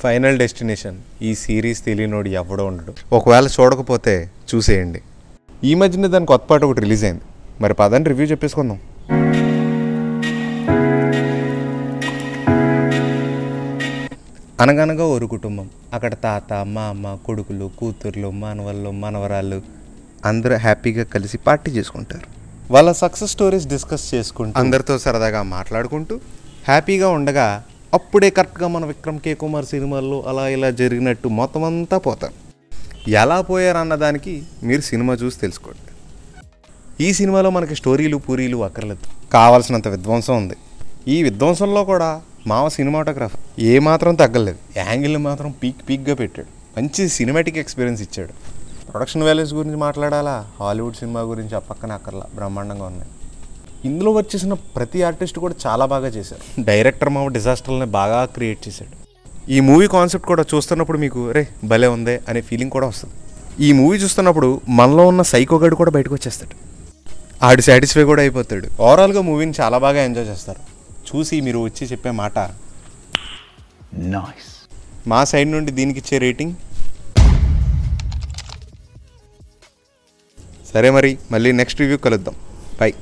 Final destination ఈ series తెలియనోడు ఎవడో ఉండడు. ఒకవేళ చూడకపోతే చూసేయండి. ఈ మధ్యనే దాని కొత్త పాట ఒకటి రిలీజ్ అయింది. మరి పదండి రివ్యూ చెప్పేసుకుందాం. అనగనగా ఒక కుటుంబం. అక్కడ తాత, మామ, కొడుకులు, కూతుర్లు, మనవళ్ళు, మనవరాళ్ళు అందరూ హ్యాపీగా కలిసి పార్టీ చేసుకుంటారు. వాళ్ళ సక్సెస్ స్టోరీస్ డిస్కస్ చేసుకుంటూ అందరితో సరదాగా మాట్లాడుకుంటూ హ్యాపీగా ఉండగా అప్పుడే కరెక్ట్గా మన విక్రమ్ కే కుమార్ సినిమాల్లో అలా ఇలా జరిగినట్టు మొత్తం అంతా పోతారు. ఎలా పోయారు అన్నదానికి మీరు సినిమా చూసి తెలుసుకోండి. ఈ సినిమాలో మనకి స్టోరీలు పూరీలు అక్కర్లేదు, కావాల్సినంత విధ్వంసం ఉంది. ఈ విధ్వంసంలో కూడా మావ సినిమాటోగ్రాఫర్ ఏమాత్రం తగ్గలేదు. యాంగిల్ మాత్రం పీక్గా పెట్టాడు. మంచి సినిమాటిక్ ఎక్స్పీరియన్స్ ఇచ్చాడు. ప్రొడక్షన్ వాల్యూస్ గురించి మాట్లాడాలా, హాలీవుడ్ సినిమా గురించి పక్కన అక్కర్లా, బ్రహ్మాండంగా ఉన్నాయి. ఇందులో వచ్చేసిన ప్రతి ఆర్టిస్ట్ కూడా చాలా బాగా చేశారు. డైరెక్టర్ మావ డిజాస్టర్ని బాగా క్రియేట్ చేశాడు. ఈ మూవీ కాన్సెప్ట్ కూడా చూస్తున్నప్పుడు మీకు రే భలే ఉందే అనే ఫీలింగ్ కూడా వస్తుంది. ఈ మూవీ చూస్తున్నప్పుడు మనలో ఉన్న సైకోగాడు కూడా బయటకు వచ్చేస్తాడు. ఆడు సాటిస్ఫై కూడా అయిపోతాడు. ఓవరాల్గా మూవీని చాలా బాగా ఎంజాయ్ చేస్తారు. చూసి మీరు వచ్చి చెప్పే మాట నైస్. మా సైడ్ నుండి దీనికి ఇచ్చే రేటింగ్ సరే. మరి మళ్ళీ నెక్స్ట్ రివ్యూ కలుద్దాం. బై.